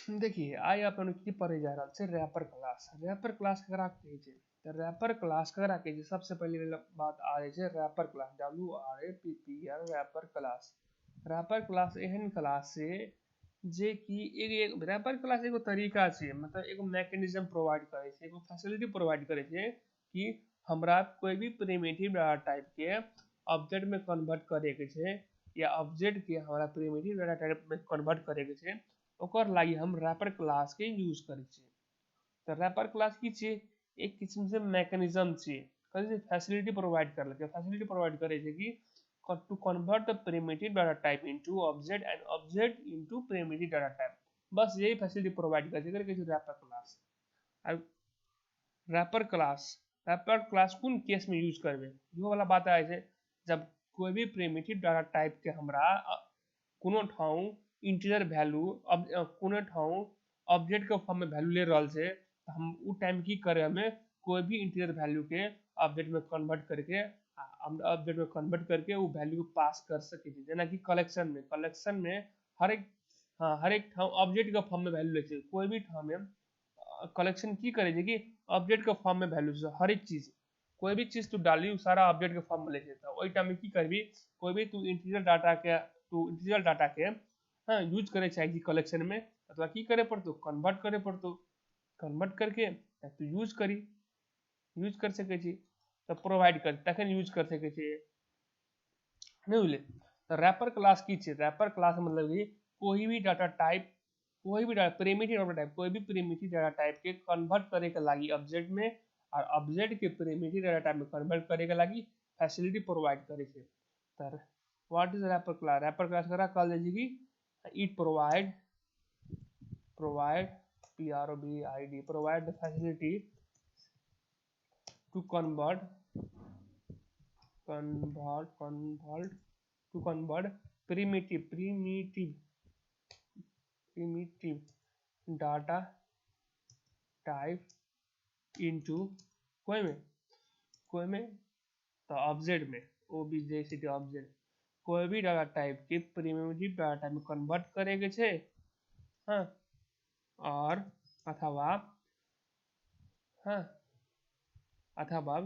देखिए आइ अपन की पढ़े जा रहा है रैपर क्लास। रैपर क्लास करा कहे छे तो रैपर क्लास करा कहे छे सबसे पहले बात आ रही है wrapper class WRAPPR wrapper class. Wrapper class एहन क्लास से जे कि एक रैपर क्लास एगो तरीका छे, मतलब एगो मैकेनिज्म प्रोवाइड करे छे, एगो फैसिलिटी प्रोवाइड करे छे कि हमरा कोई भी प्रिमिटिव डाटा टाइप के ऑब्जेक्ट में कन्वर्ट करे के छे या ऑब्जेक्ट के हमरा प्रिमिटिव डाटा टाइप में कन्वर्ट करे के छे ओकर लागी हम रैपर क्लास के यूज करे छे। तो रैपर क्लास की छे एक किस्म से मैकेनिज्म छे, कथी फैसिलिटी प्रोवाइड कर लगे, फैसिलिटी प्रोवाइड करे छे कि to convert the primitive data type into object and object into primitive data type। बस यही फैसिलिटी प्रोवाइड करे छे रैपर क्लास। अब रैपर क्लास कौन केस में यूज करबे यो वाला बात आए छे जब कोई भी प्रिमिटिव डाटा टाइप के हमरा कोनो ठाउ इंटीजर वैल्यू अब कोनो ठाउ ऑब्जेक्ट के फॉर्म में वैल्यू ले रहल छे तो हम उ टाइम की करे हमें कोई भी इंटीजर वैल्यू के ऑब्जेक्ट में कन्वर्ट करके वो वैल्यू को पास कर सके छे। जेना कि कलेक्शन में हर एक ठाउ ऑब्जेक्ट के फॉर्म में वैल्यू ले छे, कोई भी ठाउ में कलेक्शन की करे छे कि ऑब्जेक्ट के फॉर्म में वैल्यू छे, हर एक चीज कोई भी चीज तू डाली उ सारा ऑब्जेक्ट के फॉर्म में ले छे। ओई टाइम में की करबी कोई भी तू इंटीजर डाटा के हाँ यूज करे चाहिए कलेक्शन में अथवा की करे पड़तो कन्वर्ट करे पड़तो, कन्वर्ट करके तू यूज कर सके छी तो प्रोवाइड कर तखन यूज कर सके छी नहीं बुझले। तो रैपर क्लास की छे, रैपर क्लास मतलब कि कोई भी प्रिमिटिव डाटा टाइप के कन्वर्ट करे के लागी ऑब्जेक्ट में और ऑब्जेक्ट के प्रिमिटिव डाटा टाइप में कन्वर्ट करे के लागी फैसिलिटी प्रोवाइड करे छे। तो what is wrapper class? Wrapper class करा कहल जाय छे कि it provide the facility to convert primitive data type into कोई में तो ऑब्जेक्ट में OBJCT ऑब्जेक्ट कोई भी डाटा टाइप के प्रिमिटिव डाटा टाइप में कन्वर्ट करे के छे हाँ और अथवा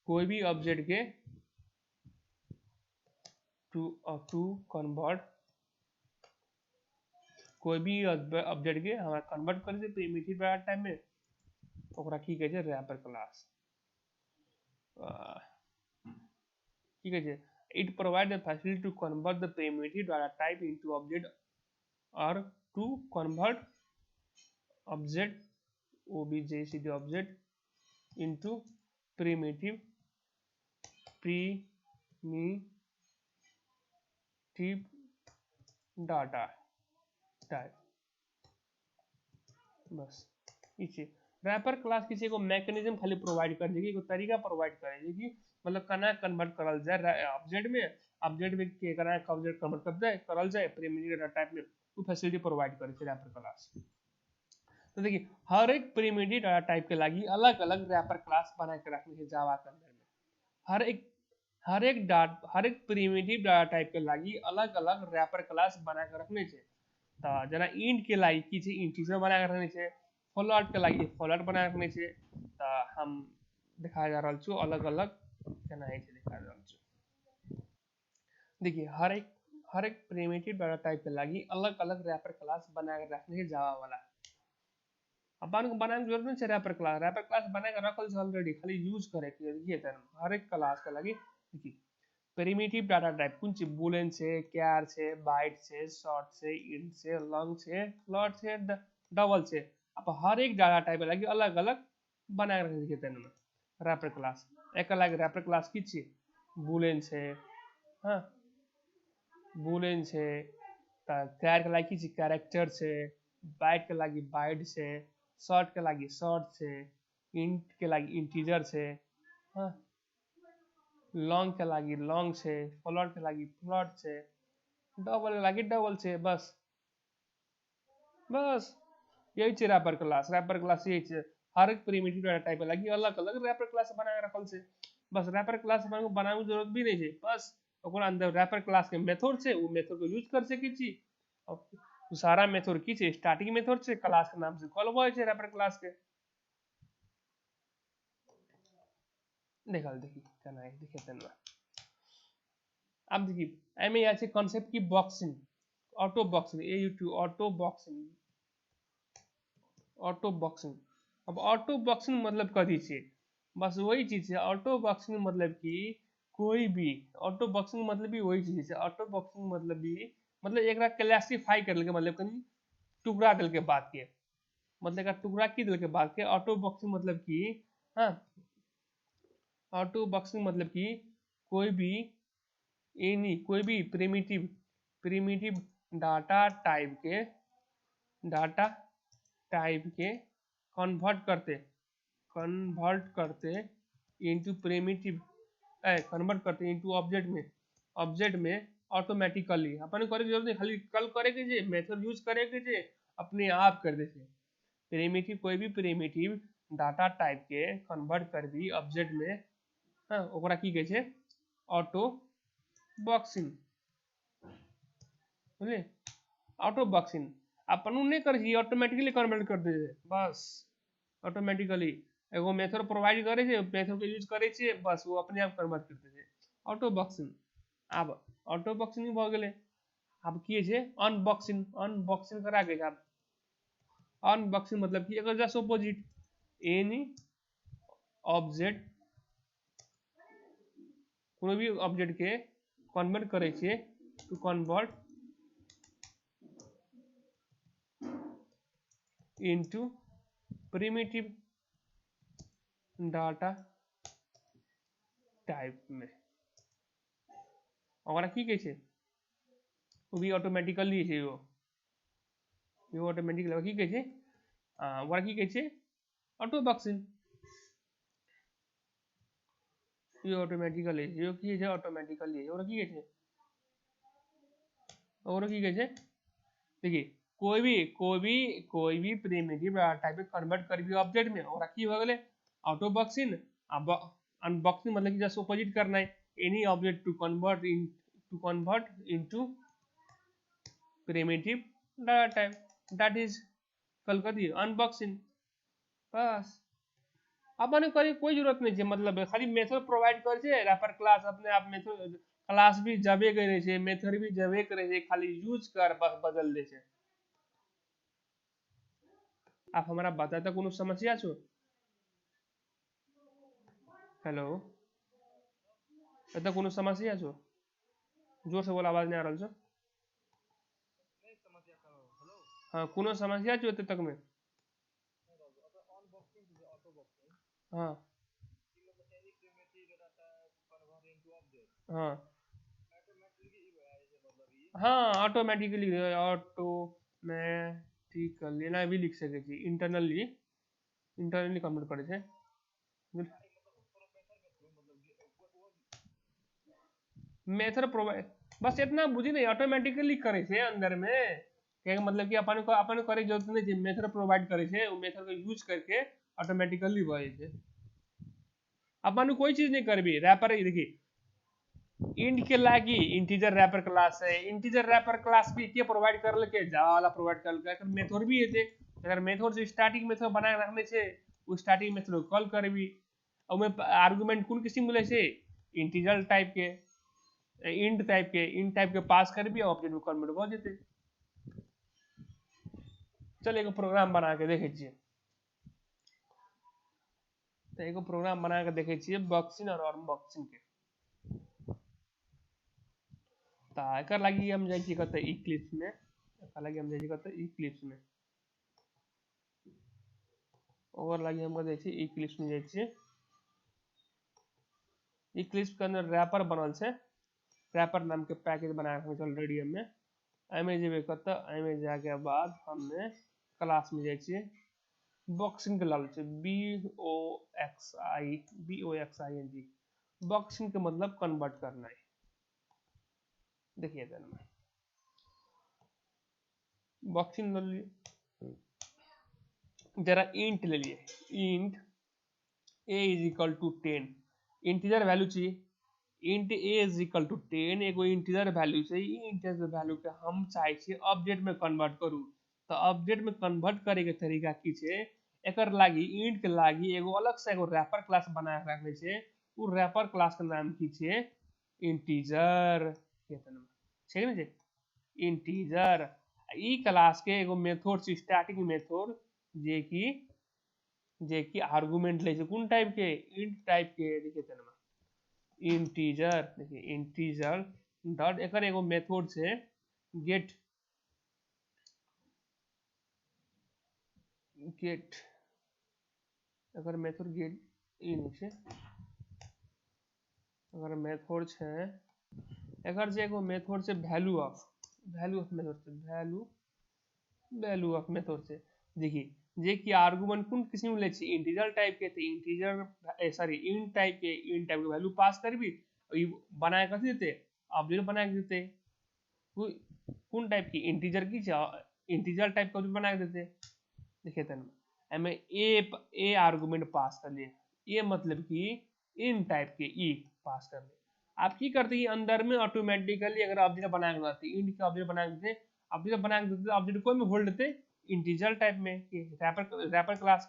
कोई भी ऑब्जेक्ट के टू कन्वर्ट कोई भी ऑब्जेक्ट के हमरा कन्वर्ट करे छे प्रिमिटिव डाटा टाइप में ओकरा की कहे छे रैपर क्लास। की कहे छे it provides the facility to convert the primitive data type into object or to convert object OBJCT object into primitive data type। बस इसे रैपर क्लास किसी को मैकेनिज्म खाली प्रोवाइड कर देगी, एगो तरीका प्रोवाइड करेगी कि मतलब कना कन्वर्ट करल जाए ऑब्जेक्ट में के कना ऑब्जेक्ट कन्वर्ट करल जाए प्रिमिटिव डाटा टाइप में वो फैसिलिटी प्रोवाइड करे छे रैपर क्लास। तो देखिए हर एक प्रिमिटिव डाटा टाइप के लागी अलग अलग रैपर क्लास बना के रखने के जावा के अंदर में हर एक प्रिमिटिव डाटा टाइप के लागी अलग अलग रैपर क्लास बना के रखने छे। तो जना इंट के लागी की छे इंटीजर बना के रखने छे, फ्लोट के लागी फ्लोट बना के रखने छे। तो हम दिखाया जा रहल छु अलग अलग केना है छे दिखाया जा रहल छु। देखिए हर एक प्रिमिटिव डाटा टाइप के लागी अलग अलग रैपर क्लास बना के रखने के जावा वाला अपन को बनाने की जरूरत नहीं है। रैपर क्लास बना के रखल छे ऑलरेडी, खाली यूज करे के ये हर एक क्लास के लागी देखिए प्रिमिटिव डाटा टाइप कौन चीज बूलियन छे, चार छे, बाइट छे, शॉर्ट छे, इंट छे, लॉन्ग छे, फ्लोट छे, डबल छे। अब हर एक डाटा टाइप लागी अलग अलग बना के रखे तन में रैपर क्लास। एक लागी रैपर क्लास की छे बूलियन छे हां बूलियन छे, चार के लागी की कैरेक्टर छे, बाइट के लागी बाइट छे, शॉर्ट के लागी शॉर्ट छे, इंट के लागी इंटीजर छे हां, लॉन्ग के लागी लॉन्ग छे, फ्लोट के लागी फ्लोट छे, डबल के लागी डबल छे। बस यही छे रैपर क्लास। रैपर क्लास यही छे हर एक प्रिमिटिव डाटा टाइप लागी अलग अलग रैपर क्लास बना के रखल छे। बस रैपर क्लास बनावे की जरूरत भी नहीं छे, बस ओकरा अंदर रैपर क्लास के मेथड छे वो मेथड को यूज कर सके छी तो सारा मेथड की छे स्टार्टिंग मेथड से क्लास के नाम से कॉल होय छे रैपर क्लास के। देखल देखी केना है देखे तेना। अब देखिए एमे या छे कॉन्सेप्ट की boxing, auto boxing, AUT auto boxing, auto boxing. अब ऑटो बॉक्सिंग मतलब कथी छे, बस वही चीज है। ऑटो बॉक्सिंग मतलब कि कोई भी, ऑटो बॉक्सिंग मतलब भी वही चीज है। ऑटो बॉक्सिंग मतलब भी मतलब एकरा क्लासिफाई कर के मतलब कनी टुकड़ा देल के बात के, मतलब एकरा टुकड़ा की देल के बात के ऑटो बॉक्सिंग मतलब कि हाँ, ऑटो बॉक्सिंग मतलब कि कोई भी एनी कोई भी प्रिमिटिव डाटा टाइप के कन्वर्ट करते इनटू प्रिमिटिव कन्वर्ट करते इनटू ऑब्जेक्ट में ऑटोमेटिकली। अपन करे की जरूरत नहीं, खाली कल करे के जे मेथड यूज करे के जे अपने आप कर देते। प्रिमिटिव कोई भी प्रिमिटिव डाटा टाइप के कन्वर्ट कर दी ऑब्जेक्ट में, हाँ ओकरा की कहे छे ऑटो बॉक्सिंग। बुझलिए ऑटो बॉक्सिंग अपन नहीं कर छी, ऑटोमेटिकली कन्वर्ट कर दे बस। ऑटोमेटिकली एगो मेथड प्रोवाइड करे छे, मेथड के यूज करे छे, बस वो अपने आप कन्वर्ट कर दे छे ऑटो बॉक्सिंग। अब ऑटो बॉक्सिंग भ गेले। अब की छे अनबॉक्सिंग, अनबॉक्सिंग करा के अब अनबॉक्सिंग मतलब कि एकर जस्ट ऑपोजिट, एनी ऑब्जेक्ट कोनो भी ऑब्जेक्ट के कन्वर्ट करे छे to convert into primitive data type में। ओकरा की कहे छे वो भी ऑटोमेटिकली छे, वो ऑटोमेटिकली की कहे छे ओकरा की कहे छे ऑटो बॉक्सिंग। ये ऑटोमेटिकली ये की छे ऑटोमेटिकली ओकरा की कहे छे, ओकरा की कहे छे देखिए कोई भी प्रिमिटिव टाइप कन्वर्ट कर भी ऑब्जेक्ट में ओकरा की हो गेले ऑटो बॉक्सिंग। अब अनबॉक्सिंग मतलब कि जस्ट ऑपोजिट करना है, any object to convert into primitive data type, that is कल कर दिए अनबॉक्सिंग बस। अपन करे कोई जरूरत नहीं है, मतलब खाली मेथड प्रोवाइड कर छे रैपर क्लास अपने आप मेथड क्लास भी जबे करे छे, मेथड भी जबे करे छे, खाली यूज कर बस बदल दे छे। आप हमारा बताता कोनो समस्या छो? हेलो एता कोनो समस्या छो? जोर से बोला आवाज नहीं आ रहल छो। हाँ कोनो समस्या छो एते तक में? हाँ हाँ हाँ ऑटोमेटिकली लेना भी लिख सके छी इंटरनली कन्वर्ट करे छे। मेथड प्रोवाइड बस इतना बुझी नहीं ऑटोमेटिकली करे छे अंदर में, के मतलब कि अपन करे जरूरत नहीं छे, मेथड प्रोवाइड करे छे, वो मेथड को यूज करके ऑटोमेटिकली भ जाय छे। अपन कोई चीज नहीं करबी रैपर देखी इंट के लागी इंटीजर रैपर क्लास है, इंटीजर रैपर क्लास भी के प्रोवाइड कर के जाला प्रोवाइड कर के मेथड भी है, अगर मेथड से स्टार्टिंग मेथड बना के रखने छे वो स्टार्टिंग मेथड को कॉल करबी और में आर्गुमेंट कौन किस्म मिले छे इंटीजर टाइप के इंट टाइप के पास करबी और ऑब्जेक्ट में कन्वर्ट हो जेते। चल एगो प्रोग्राम बना के देखे छिए, तो एगो प्रोग्राम बना के देखे छिए बॉक्सिंग और अनबॉक्सिंग के। तो एकर लागी हम जाय छी कते इक्लिप्स में, एकर लागी हम जाय छी कते इक्लिप्स में, और लागी हम जाय छी इक्लिप्स में जाय छी। इक्लिप्स के अंदर रैपर बनल छे, रैपर नाम के पैकेज बनाया है ऑलरेडी हमें। एमे जेबे कते एमे जाके बाद हमने क्लास में जाय छी बॉक्सिंग के लाल छे BOXING बॉक्सिंग के मतलब कन्वर्ट करना है। देखिए देन बॉक्सिंग ले लिए जरा इंट ले लिए int a is equal to 10 integer value चाहिए int A is equal to 10 एगो इंटीजर वैल्यू से ई इंटीजर वैल्यू के हम चाहे छियै ऑब्जेक्ट में कन्वर्ट करू। तो ऑब्जेक्ट में कन्वर्ट करे के तरीका की छै, एकर लागी इंट के लागी एगो अलग से एगो रैपर क्लास बना के रखने छै। उ रैपर क्लास के नाम की छै इंटीजर, छै ने छै इंटीजर। ई क्लास के एगो मेथड छै स्टैटिक मेथड, जे कि आर्गुमेंट ले छै कोन टाइप के, इंट टाइप के। देखिए तनमा इंटीजर, देखिए इंटीजर डॉट एकर एगो मेथड छै गेट एकर मेथड गेट ई नहीं छै, अगर मेथड छै एकर जे एगो मेथड छै वैल्यू ऑफ मेथड छै वैल्यू ऑफ मेथड छै। देखिए जे कि आर्गुमेंट कोन किस्म ले छै इंटीजर टाइप के, तो इंटीजर सॉरी इंट टाइप के वैल्यू पास करबी, ई बना के कथि देते ऑब्जेक्ट बना के देते। कोन टाइप की इंटीजर की छै, इंटीजर टाइप का बना के देते। देखिए तन एमे ए आर्गुमेंट पास कर लिए, ये मतलब कि इन टाइप के ई पास कर ले। आप की करते अंदर में ऑटोमेटिकली अगर ऑब्जेक्ट बना के देते, इंट के ऑब्जेक्ट बना के देते, ऑब्जेक्ट बना के देते, ऑब्जेक्ट को में होल्ड देते इंटीजर टाइप में कि रैपर क्लास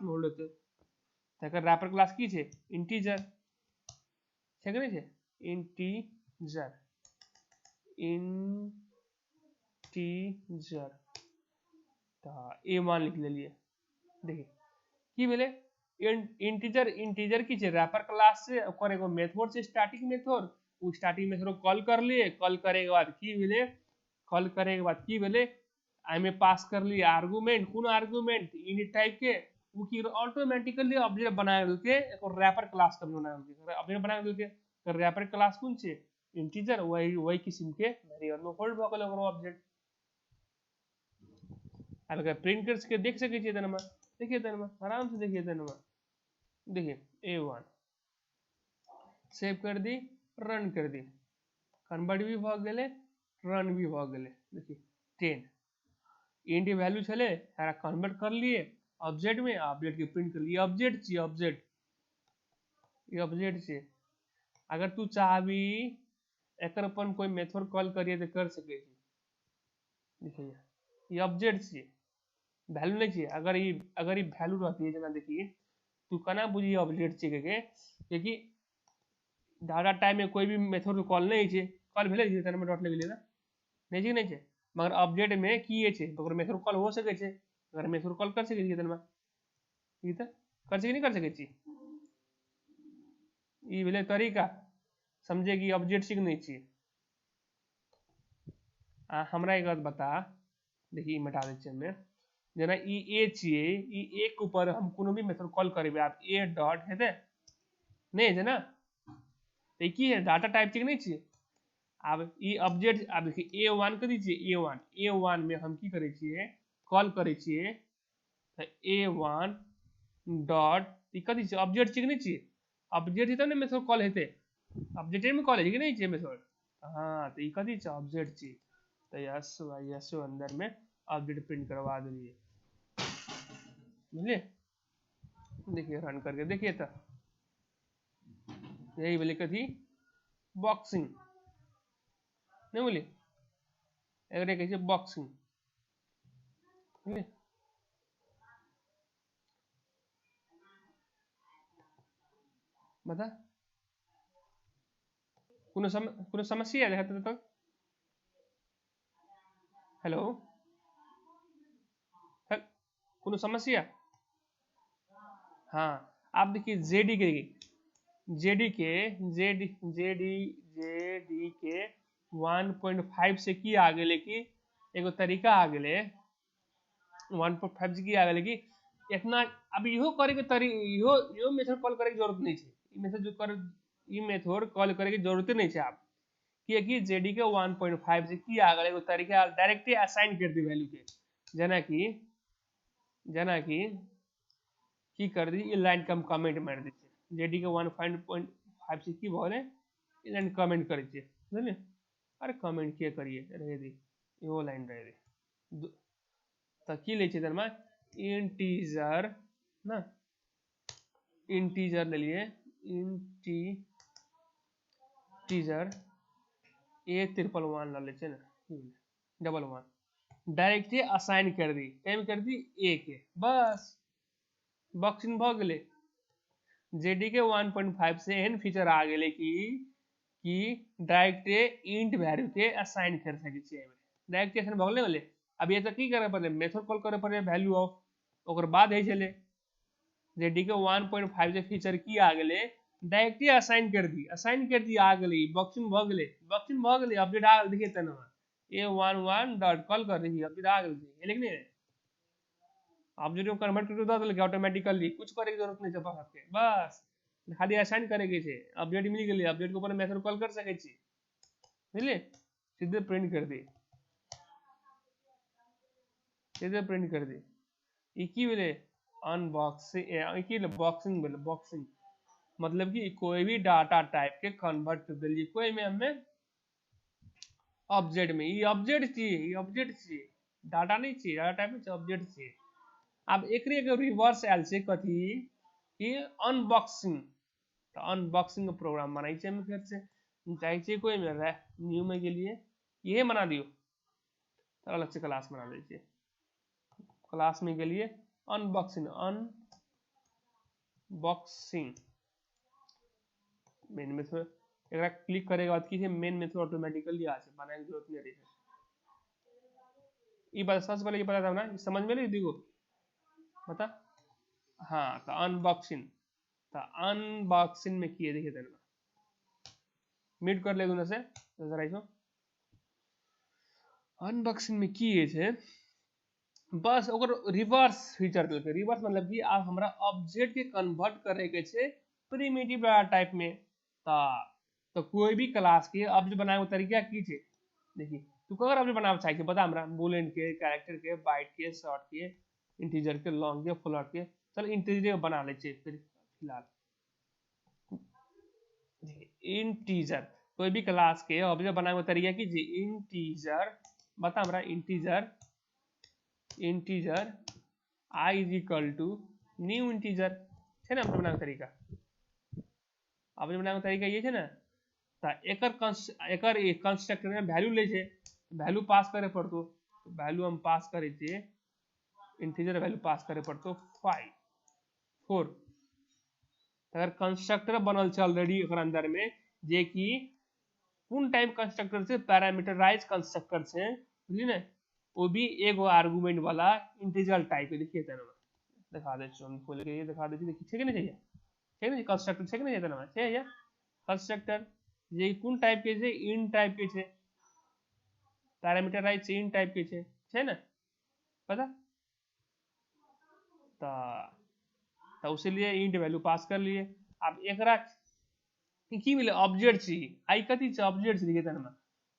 में होल्ड देते। तो अगर रैपर क्लास की छै इंटीजर छै कि नहीं छै इंटीजर तो ए मान लिख लेलिए। देखिए की भेले इंटीजर की छै रैपर क्लास से, ओकर एगो मेथड छै स्टैटिक मेथड, उ स्टैटिक मेथड कॉल कर लिए, कॉल करे के बाद की भेले, कॉल करे के बाद की भेले एमे पास कर लिए आर्गुमेंट, कोन आर्गुमेंट इंट टाइप के, उ की ऑटोमेटिकली ऑब्जेक्ट बना देलके एगो रैपर क्लास का बना देलके, ऑब्जेक्ट बना देलके। रैपर क्लास कोन छै इंटीजर, वही किस्म के वेरिएबल में होल्ड भ गेल ओकरो ऑब्जेक्ट। अब अगर प्रिंट करके देख सके छियै तनमा, देखिए तनमा आराम से देखिए तनमा, देखिए A1 सेव कर दी, रन कर दी, कन्वर्ट भी भ गेले, रन भी भ गेले। देखिए 10 इंट वैल्यू छले सारा कन्वर्ट कर लिए ऑब्जेक्ट में, ऑब्जेक्ट के प्रिंट कर लिए। ऑब्जेक्ट छी ऑब्जेक्ट, ये ऑब्जेक्ट छै। अगर तू चाहबी एकर अपन कोई मेथड कॉल करिए तो कर सके छी। देखिए ये ऑब्जेक्ट छी, वैल्यू नहीं चाहिए। अगर ये वैल्यू रहती है जना देखिए तू कना बुझी ऑब्जेक्ट चाहिए के, क्योंकि डाटा टाइप में कोई भी मेथड कॉल नहीं छै, कॉल भेले छै तने में डॉट लग लेना नहीं छै, नहीं छै। मगर ऑब्जेक्ट में की छै तो मेथड कॉल हो सके छै, अगर मेथड कॉल कर सके छी तने में ई त कर सके नहीं कर सके छी। ई भेले तरीका समझे कि ऑब्जेक्ट सीख नहीं चाहिए। हमरा एक बात बता, देखिए मिटा दे छियै हमे, जना ई ए छियै, ई ए के ऊपर हम कोनो भी मेथड कॉल करेबे, आप ए डॉट हेते नहीं है ना, तो की है डाटा टाइप ठीक नहीं छियै। अब ई ऑब्जेक्ट, अब देखिए A1 कथि छियै, A1 में हम की करे छियै कॉल करे छियै, तो A1 डॉट ई कथि छियै ऑब्जेक्ट छियै कि नहीं छियै, ऑब्जेक्ट तब ने मेथड कॉल हेते, ऑब्जेक्ट में कॉल है कि नहीं छियै मेथड। हाँ तो ई कथि छियै ऑब्जेक्ट छियै, तो यस अंदर में ऑब्जेक्ट प्रिंट करवा दिए, बुझलिए। देखिए रन करके देखिए तो यही बोले कथी बॉक्सिंग नहीं बोली, एक कैसे बॉक्सिंग, बता कोनो समस्या है तक। हेलो कोनो समस्या। हाँ आप देखिए जेडी के 1.5 से की आ गए कि एगो तरीका आ गए 1.5 से की आ गए कि इतना अब इहो करे के इहो मेथड कॉल करे के जरूरत नहीं है, ई मेथड कॉल करे के जरूरत नहीं है आप, क्योंकि जेडी के 1.5 से की आ गए एगो तरीका डायरेक्टली असाइन कर दी वैल्यू के, जना कि की कर दी ई लाइन के हम कमेंट मार दीजिए, जेडी के 1.5 से की बोले ई लाइन कमेंट कर दीजिए, बुझलिए। अरे कमेंट किए करिए रह दी इहो लाइन रह दी, तो की ले तरमा इंटीजर ना, इंटीजर ले लिए टीजर A111 ला ले ना 11 डायरेक्ट असाइन कर दी टाइम कर दी ए के बस बॉक्सिंग भ गेले JDK 1.5 से एहन फीचर आ गेले कि डायरेक्ट इंट वैल्यू के असाइन कर सके छियै डायरेक्ट असाइन भ गेले अब ये तक की करे पड़े मेथड कॉल करे पड़े वैल्यू ऑफ ओकर बाद है चले JDK 1.5 से फीचर की आ गेले डायरेक्ट असाइन कर दी आ गेले बॉक्सिंग भ गेले अपडेट आ गेल देखिए तना A11 डॉट कॉल कर रही अपडेट आ गेल लेकिन ऑब्जेक्ट में कन्वर्ट करके दे देलकै ऑटोमेटिकली कुछ करे की जरूरत नहीं है आपके बस खाली असाइन करे के छै अपडेट मिल गेलै अपडेट के ऊपर मेथड कॉल कर सके छी बुझलिए सीधे प्रिंट कर दी ई की भेलै अनबॉक्सिंग ई की बॉक्सिंग भेलै बॉक्सिंग मतलब कि कोई भी डाटा टाइप के कन्वर्ट कर देलिए कोई में हमें ऑब्जेक्ट में ये ऑब्जेक्ट चाहिए डाटा नहीं चाहिए डाटा टाइप में ऑब्जेक्ट चाहिए अब एक रिवर्स आयल छै कथी कि अनबॉक्सिंग तो अनबॉक्सिंग का प्रोग्राम बनाई छै हम फिर से चाहिए कोई में न्यू में के लिए ये बना दियो तो अलग से क्लास बना दीजिए क्लास में के लिए अनबॉक्सिंग मेन मेथड एकरा क्लिक करे के बाद की मेन मेथड ऑटोमेटिकली आ छै बनाए के जरूरत नहीं रही ये बात सबसे पहले ये पता था ना समझ में नहीं देखो बता हाँ तो अनबॉक्सिंग में किए देखिए तेरे मीट कर ले दूना से जरा इसो अनबॉक्सिंग में किए थे बस ओकर रिवर्स फीचर देलकै रिवर्स मतलब कि आप हमरा ऑब्जेक्ट के कन्वर्ट करे के छै प्रिमिटिव डाटा टाइप में तो कोई भी क्लास के ऑब्जेक्ट बनाए के तरीका की छै देखिए तू कगर ऑब्जेक्ट बनावे चाहिए बता हमरा बूलियन के कैरेक्टर के बाइट के शॉर्ट के इंटीजर के लॉन्ग के फ्लोट के चल इंटीजर बना ले फिर फिलहाल इंटीजर कोई भी क्लास के ऑब्जेक्ट बनाए के तरीका की इंटीजर बता हमरा integer I is equal to new integer है ना बनाने तरीका ऑब्जेक्ट बनाने तरीका ये है ना तो एकर कंस्ट्रक्टर में वैल्यू ले छै वैल्यू पास करे पड़तो वैल्यू हम पास करे छिए इंटीजर वैल्यू पास करे पड़तो 4 अगर कंस्ट्रक्टर बनल छै ऑलरेडी ओकर अंदर में जे कि कौन टाइप कंस्ट्रक्टर से पैरामीटराइज कंस्ट्रक्टर से बुझली ना वो भी एगो आर्गुमेंट वाला इंटीजर टाइप के देखिए तना दिखा दे छी हम खोल के ये दिखा दे छी देखिए छै कि नहीं चाहिए छै नहीं कंस्ट्रक्टर छै कि नहीं तना छै या कंस्ट्रक्टर ये कौन टाइप के छै इन टाइप के छै पैरामीटराइज इन टाइप के छै ना पता तो उसी लिए इंट वैल्यू पास कर लिए अब एकरा की मिले ऑब्जेक्ट चाहिए आई कथी छै ऑब्जेक्ट चाहिए तना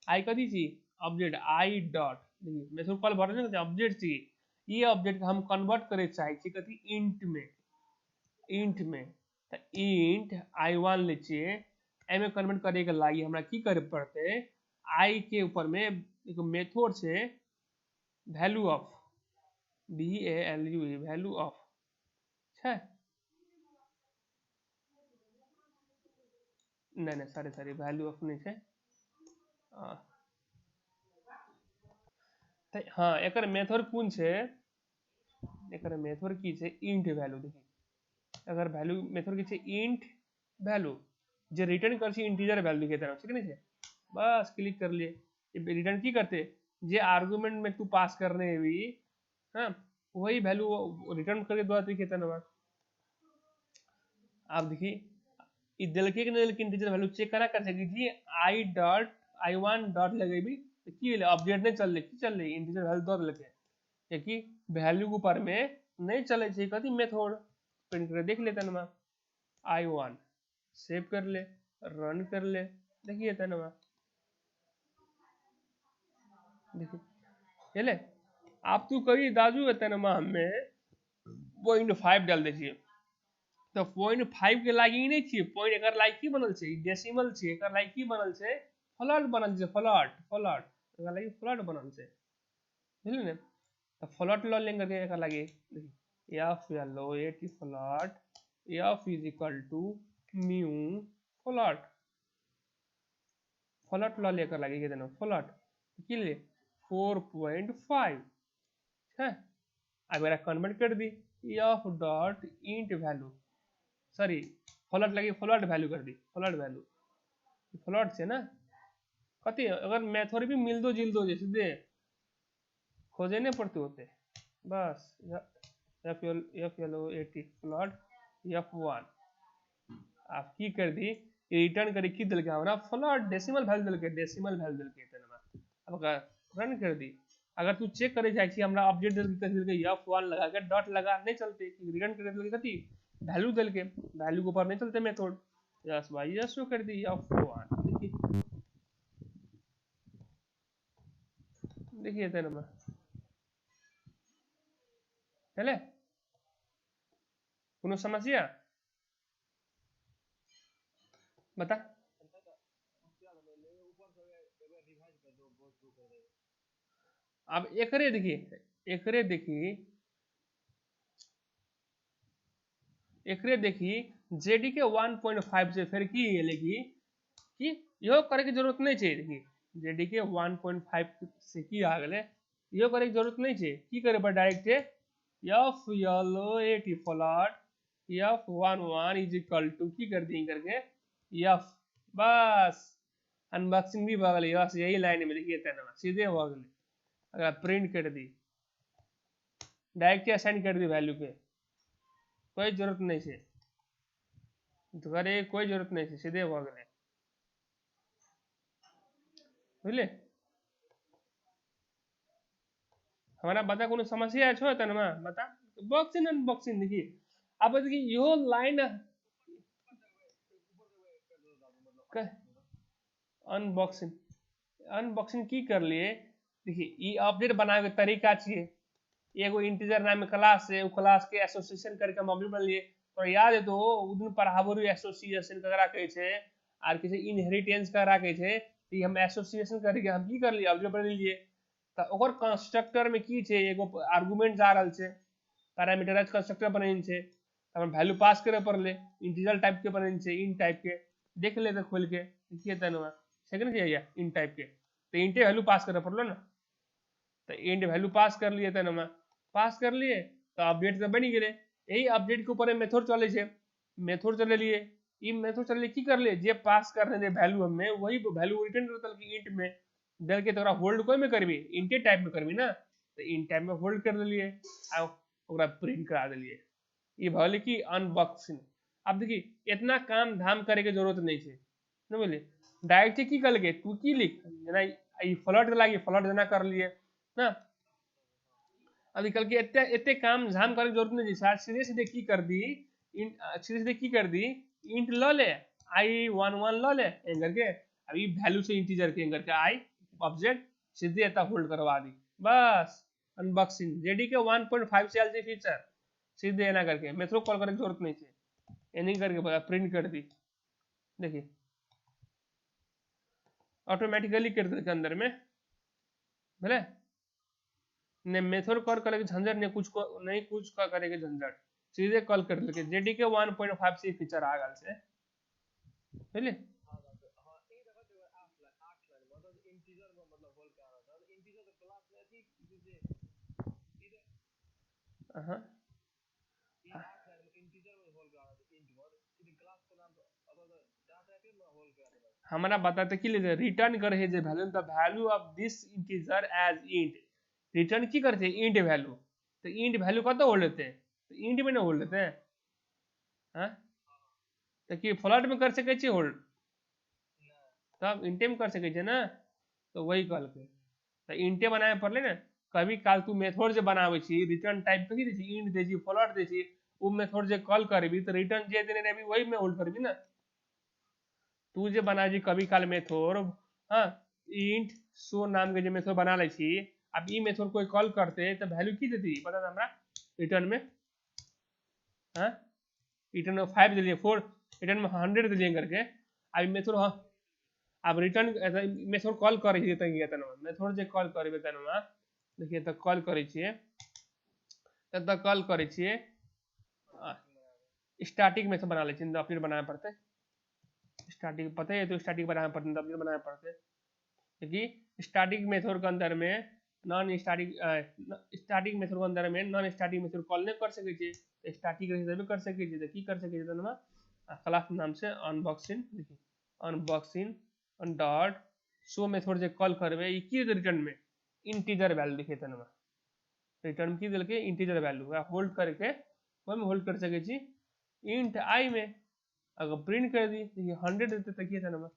आई कथी चाहिए ऑब्जेक्ट आई डॉट देखिए मेथड कॉल भरने के ऑब्जेक्ट चाहिए ये ऑब्जेक्ट हम कन्वर्ट करे चाहे छी कथी इंट में तो इंट I1 ले छिए ए में कन्वर्ट करे के लागि हमरा की करे पड़ते आई के ऊपर में एक मेथड छै value of VALU value of छै नहीं सॉरी वैल्यू ऑफ नहीं छै हाँ एकर मेथड कौन छै एकर मेथड की छै इंट वैल्यू देखिए अगर वैल्यू मेथड की छै इंट वैल्यू जे रिटर्न कर छी इंटीजर वैल्यू के तरफ ठीक नहीं छै बस क्लिक कर लिए रिटर्न की करते जे आर्गुमेंट में तू पास करने भी हाँ वही वैल्यू रिटर्न करके दो देखिए तना आप देखिए दिलके कि नहीं दिलके इंटीजर वैल्यू चेक करा कर सकी जी I1 डॉट लगेबी तो की अपडेट नहीं चल रही इंटीजर वैल्यू दो दिलके कि वैल्यू के ऊपर में नहीं चले छै कथी मेथड प्रिंट कर देख लेते ना I1 सेव कर ले रन कर ले देखिए तना देखिए ले आप तू कही दाजू तना हमें 0.5 डाल दीजिए तो 0.5 के लागि नहीं चाहिए पॉइंट एकर लागि की बनल छै डेसिमल छै एकर लागि की बनल छै फ्लॉट बनल छै फ्लॉट एकर लागि फ्लॉट बनल छै बुझलिए ने तो फ्लॉट ल लेंगे करके एकर लागि देखिए f allocate float f is equal to new float float लॉ लेकर लगे कितना फ्लॉट की लिए 4.5 है। अब मेरा कन्वर्ट कर दी F dot int value sorry float लगी फ्लॉट वैल्यू कर दी फ्लॉट वैल्यू फ्लॉट से ना कति अगर मेथड भी मिल दो जिल दो जैसे दे खोजे नहीं पड़ते होते बस F L O 80 float F1 आप की कर दी रिटर्न करी की दिल के हमरा फ्लॉट डेसिमल वैल्यू दिल के डेसिमल वैल्यू दिल के तना अब अगर रन कर दी अगर तू चेक करे जाय छी हमरा अपडेट दिल के F1 लगा के डॉट लगा नहीं चलते रिटर्न कर दिल के कति वैल्यू दिल के वैल्यू के ऊपर नहीं चलते मेथड यस भाई यस कर दी F1 देखिए देखिए तना चले कोनो समस्या बता अब एकरे देखी जेडीके 1.5 से फिर की लेगी कि यो करे की जरूरत नहीं चाहिए देखी जेडीके 1.5 से की आ गले यो करे की जरूरत नहीं चाहिए की करे पर डायरेक्ट एफ येलो 80 float F11 is equal to की कर दी करके एफ बस अनबॉक्सिंग भी भाग गई बस यही लाइन में देखिए तेना सीधे भाग गई अगर प्रिंट कर दी डायरेक्ट असाइन कर दी वैल्यू पे कोई जरूरत नहीं है तो करे कोई जरूरत नहीं है सीधे भाग गए बुझले हमारा बता कोनो समस्या छो तना बता बॉक्सिंग अनबॉक्सिंग देखिए अब देखिए यो लाइन अनबॉक्सिंग अनबॉक्सिंग की कर लिए देखिए ये अपडेट बनावे के तरीका चाहिए एगो इंटीजर नाम क्लास है क्लास के एसोसिएशन करके हम ऑब्जेक्ट बना लिए और याद है तो उदन पढ़ाबो एसोसिएशन ककरा कहै छै आर किसी इनहेरिटेंस ककरा कहै छै ई हम एसोसिएशन करके हम की कर लिए ऑब्जेक्ट बना लिए त ओकर कंस्ट्रक्टर में की छै एगो आर्गुमेंट जा रहल छै पैरामीटराइज कंस्ट्रक्टर बनेन छै हम वैल्यू पास करे पड़ले इंटीजर टाइप के बनेन छै इन टाइप के देख ले तो खोल के देखिए तनवा सेकंड क्या इन टाइप के तो इंटे वैल्यू पास करे पड़लो ना तो इंट वैल्यू पास कर लिए तनवा पास कर लिए तो अपडेट तो बनी गए यही अपडेट के ऊपर मेथड चले छे मेथड चले लिए ई मेथड चले की कर लिए जे पास करने दे वैल्यू हमें वही वैल्यू रिटर्न करतल की इंट में दल के तोरा होल्ड कोई में करबी इंटे टाइप में करबी ना तो इन टाइप में होल्ड कर लिए आ ओकरा प्रिंट करा दिलिए ये भले की अनबॉक्सिंग अब देखिए इतना काम धाम करे के जरूरत नहीं है ना बोले डायरेक्ट की कर के तू की लिख ना ई फ्लॉट लागी फ्लॉट देना कर लिए ना अभी कल के इतने काम झाम करे जरूरत नहीं सर सीधे सीधे की कर दी सीधे सीधे की कर दी इंट ल ले i11 ल ले एंग करके अभी वैल्यू से इंटीजर के एंग करके आई ऑब्जेक्ट सीधे ऐसा होल्ड करवा दी बस अनबॉक्सिंग जेडीके 1.5 से एलजी फीचर सीधे ना करके मेथड कॉल करने की जरूरत नहीं है एनिंग करके प्रिंट कर दी देखिए ऑटोमेटिकली कर दे के अंदर में भले ने मेथड कॉल करे के झंझट ने कुछ को नहीं कुछ का करे के झंझट सीधे कॉल कर लेके जेडीके 1.5 से फीचर आ गल से बुझले हां हमारा बताते कि रिटर्न करे है जे value the value of this integer as int return की करते हैं इंट वैल्यू तो इंट वैल्यू कत होल्ड लेते हैं तो इंट में ना होल्ड लेते हैं हाँ तो कि फ्लॉट में कर सके छी होल्ड तब इंटे में कर सके छी ना तो वही कल के तो इंटे बनाए पड़ले ना कभी काल तू मेथड जे बनावे छी रिटर्न टाइप कही दे छी इंट दे छी फ्लॉट दे छी उ मेथड जे कॉल करबी तो रिटर्न जे देने रहबी वही में होल्ड करबी ना तू जे बना जी कभी काल मेथड हाँ इंट शो नाम के जे मेथड बना ले छी अब ई मेथड कोई कॉल करते तो वैल्यू की देती पता था हमरा रिटर्न में हाँ रिटर्न में 5 दिलिए 4 रिटर्न में 100 दिलिए करके अब मेथड हाँ अब रिटर्न मेथड कॉल करे छी त मेथड जे कॉल करबे तनवा देखिए तो कॉल करे छिए तो कॉल करे छिए स्टैटिक मेथड बना ले छी अपडेट बनाए पड़ते स्टैटिक पता है, तो स्टैटिक बनाना पड़ता है, ऑब्जेक्ट बनाना पड़ता है, क्योंकि स्टैटिक मेथड के अंदर में नॉन स्टैटिक मेथड के अंदर में नॉन स्टैटिक मेथड कॉल नहीं कर सके छे, तो स्टैटिक रही तभी कर सके छे। तो की कर सके छे तो ना क्लास नाम से अनबॉक्सिंग, देखिए अनबॉक्सिंग डॉट शो मेथड जे कॉल करबे ई की रिटर्न में इंटीजर वैल्यू दिखे तना रिटर्न की दिल के इंटीजर वैल्यू होल्ड करके वो में होल्ड कर सके छी इंट आई में। अगर प्रिंट कर दी देखिए 100 देते तकिए था ना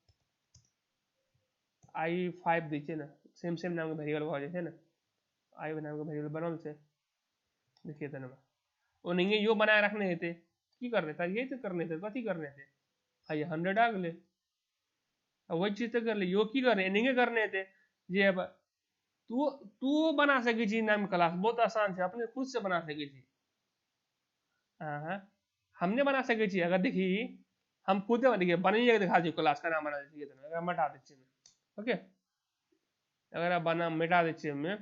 आई 5 दीजिए ना, सेम सेम नाम के वेरिएबल हो जाए ना, आई नाम के वेरिएबल बनल से देखिए था ना वो नहीं यो बनाए रखने थे की करने था, यही तो करने थे, कथी करने थे, हाँ 100 आ गए, वही चीज तो कर ले यो की करने नहीं करने थे जे अब तू तू बना सके छी नाम क्लास बहुत आसान है, अपने खुद से बना सके छी। हाँ हमने बना सके छी, अगर देखिए हम खुद देखिए बनाइए दिखा दी क्लास का नाम बना दीजिए तो मिटा दीजिए ओके, अगर आप बना मिटा दीजिए हमें,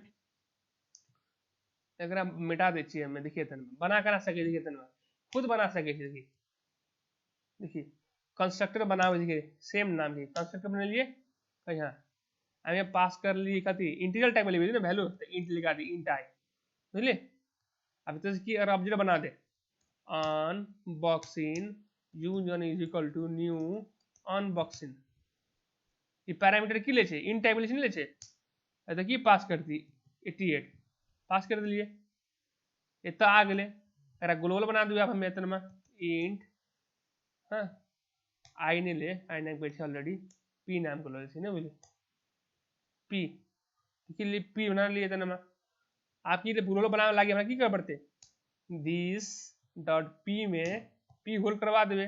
अगर आप मिटा दीजिए हमें देखिए बना कर सके देखिए खुद बना सके देखिए देखिए कंस्ट्रक्टर बना हुए देखिए सेम नाम की कंस्ट्रक्टर बना लिए यहाँ हमें पास कर लिए कथी इंटीजर टाइप वाली ना वैल्यू तो इंट लिखा दी इंट आई बुझलिए। अब तो इसकी अगर ऑब्जेक्ट बना दे अनबॉक्सिंग यूजन is equal to new unboxing, ये पैरामीटर की ले छे इंट टाइप वाली नहीं ले छे, तो की पास कर दी 88 पास कर दिए ये तो आ गए। अगर ग्लोबल बना दिया आप हमें इतना इंट हाँ आई ने ले आई ने बैठे ऑलरेडी पी नाम को ले ना बोले पी के लिए पी बना लिए इतना आपकी ग्लोबल बनाने लगे हमारा की कर पड़ते दिस डॉट पी में पी होल्ड करवा देवे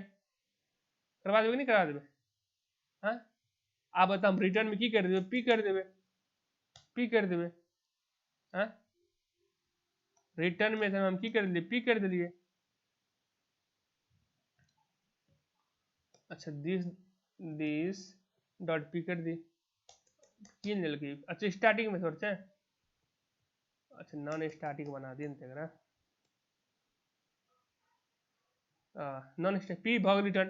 कि नहीं करवा देवे, हाँ आप बता हम रिटर्न में की कर देवे पी कर देवे पी कर देवे, हाँ रिटर्न में हम की कर दिए पी कर दिए। अच्छा दिस डॉट पी कर दी की लगी, अच्छा स्टार्टिंग में सोचे अच्छा नॉन स्टार्टिंग बना दी तेरा नॉन पी भाग रिटर्न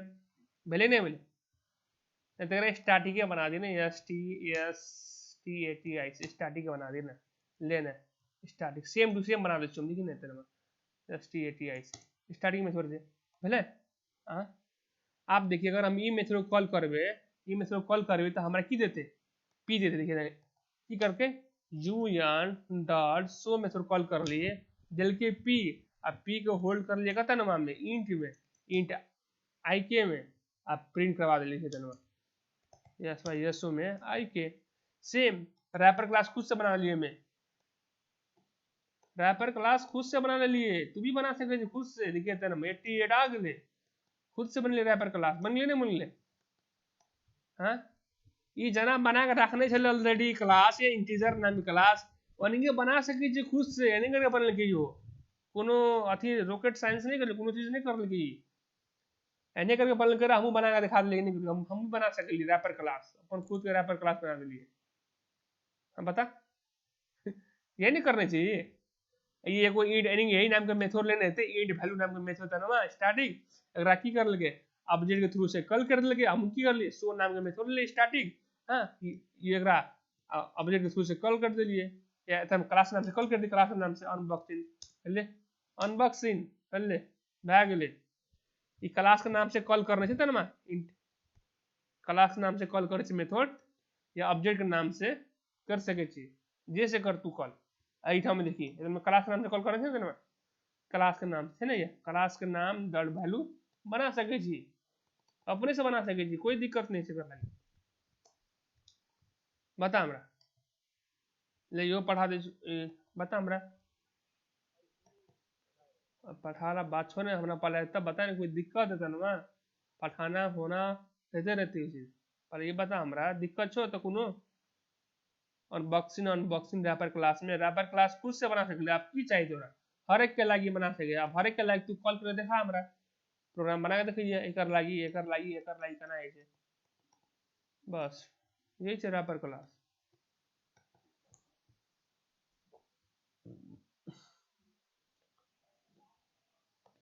भले नहीं बोले तेरा स्टार्टिंग बना दी ना S T A T I starting बना दी ना लेना स्टार्टिंग सेम टू सेम बना दे चुम देखी नहीं तेरा S T A T I starting में छोड़ दे भले। हाँ आप देखिए अगर हम ई मेथड कॉल करबे ई मेथड कॉल करबे तो हमारा की देते पी देते देखिए की करके यूजन डॉट शो मेथड कॉल कर लिए दिल के पी अब पी को होल्ड कर लिया कहता ना में इंट आई के में आप प्रिंट करवा दे लिखे धनवा यस भाई यसो में आई के सेम रैपर क्लास खुद से बना लिए मैं रैपर क्लास खुद से बना लिए तू भी बना सके खुद से देखिए तेना 88 आ गए खुद से बन ले रैपर क्लास बन ले नहीं बन ले, हाँ ये जना बना के रखने चले ऑलरेडी क्लास या इंटीजर नाम क्लास वनिगे बना सके जे खुद से यानी करके बन के जो कोनो अथी रॉकेट साइंस नहीं कर कोनो चीज नहीं कर लगी एने करके बन कर हम बना के दिखा ले हम भी बना सके रैपर क्लास अपन खुद के रैपर क्लास बना लिए हम बता ये नहीं करने चाहिए ये कोई इंट एनिंग यही नाम के मेथड लेने थे इंट वैल्यू नाम के मेथड था ना स्टैटिक अगर की कर लगे ऑब्जेक्ट के थ्रू से कॉल कर लगे हम की कर लिए शो नाम के मेथड ले स्टैटिक हां ये अगर ऑब्जेक्ट के थ्रू से कॉल कर दिए या हम क्लास नाम से कॉल कर दी क्लास नाम से अनबॉक्सिंग कर ले भाग ले ये क्लास के नाम से कॉल करने से ना इंट क्लास के नाम से कॉल करे मेथड या ऑब्जेक्ट के नाम से कर सके छी जैसे कर तू कॉल एठा में देखिए क्लास के नाम से कॉल करे थे ना क्लास के नाम से ना ये क्लास के नाम डॉट वैल्यू बना सके छी अपने से बना सके छी कोई दिक्कत नहीं से कर लगे बता हमरा ले यो पढ़ा दे बता हमरा पढ़ाना बात छोड़े हमरा पहले तब बता नहीं कोई दिक्कत है ना पढ़ाना होना रहते रहती है चीज पर ये बता हमरा दिक्कत छो तो कोनो अनबॉक्सिंग रैपर क्लास में रैपर क्लास खुद से बना सकते आप की चाहिए तोरा हर एक के लागी बना सके आप हर एक के लागी तू कॉल कर देखा हमरा प्रोग्राम बना के देखिए एकर लागी केना है बस यही रैपर क्लास।